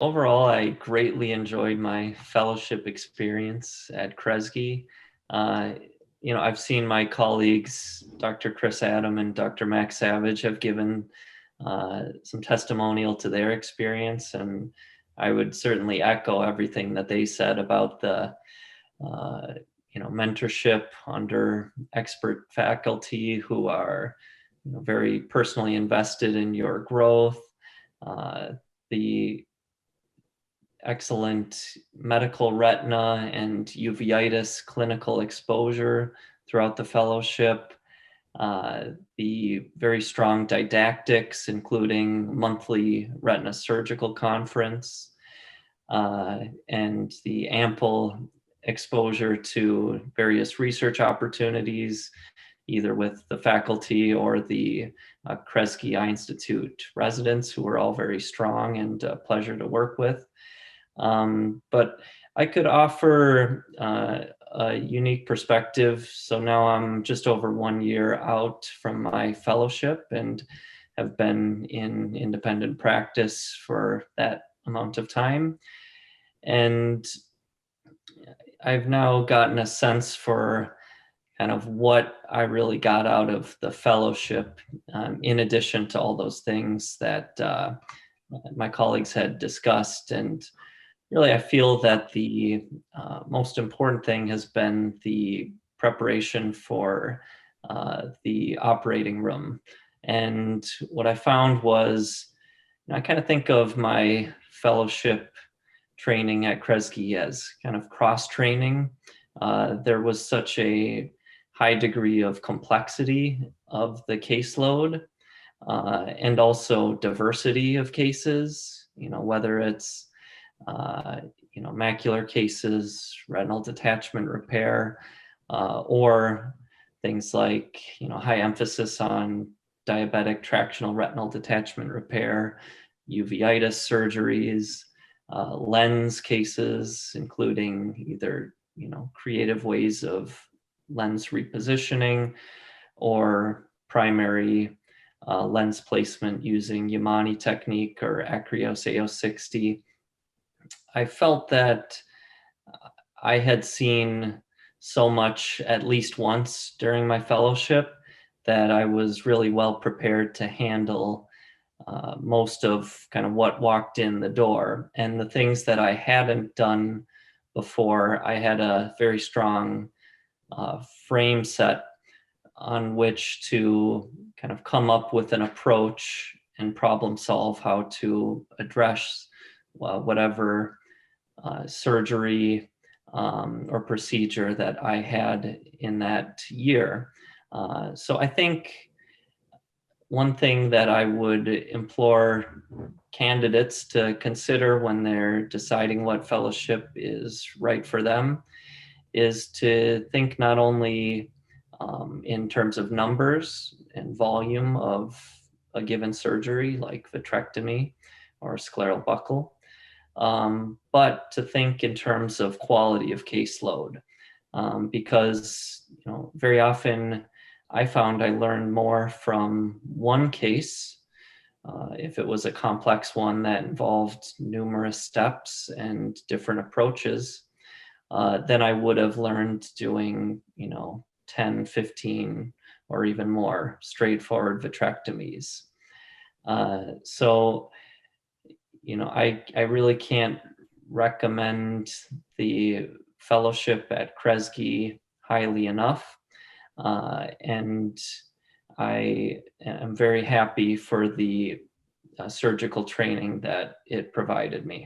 Overall, I greatly enjoyed my fellowship experience at Kresge. Uh, I've seen my colleagues, Dr. Chris Adam and Dr. Max Savage, have given some testimonial to their experience, and I would certainly echo everything that they said about the uh, mentorship under expert faculty who are very personally invested in your growth. Uh, the excellent medical retina and uveitis clinical exposure throughout the fellowship, the very strong didactics, including monthly retina surgical conference, and the ample exposure to various research opportunities, either with the faculty or the Kresge Eye Institute residents, who were all very strong and a pleasure to work with. But I could offer a unique perspective. So now I'm just over 1 year out from my fellowship and have been in independent practice for that amount of time. And I've now gotten a sense for kind of what I really got out of the fellowship, in addition to all those things that my colleagues had discussed. And really, I feel that the most important thing has been the preparation for the operating room. And what I found was, I kind of think of my fellowship training at Kresge as kind of cross training. There was such a high degree of complexity of the caseload, and also diversity of cases, whether it's uh, macular cases, retinal detachment repair, or things like, high emphasis on diabetic tractional retinal detachment repair, uveitis surgeries, lens cases, including either, creative ways of lens repositioning or primary lens placement using Yamani technique or Acryos AO60. I felt that I had seen so much at least once during my fellowship that I was really well prepared to handle most of kind of what walked in the door. And the things that I hadn't done before, I had a very strong frame set on which to kind of come up with an approach and problem solve how to address whatever surgery or procedure that I had in that year. So I think one thing that I would implore candidates to consider when they're deciding what fellowship is right for them is to think not only in terms of numbers and volume of a given surgery like vitrectomy or scleral buckle, but to think in terms of quality of caseload, because very often I found I learned more from one case, if it was a complex one that involved numerous steps and different approaches, than I would have learned doing 10, 15, or even more straightforward vitrectomies. So I really can't recommend the fellowship at Kresge highly enough. And I am very happy for the surgical training that it provided me.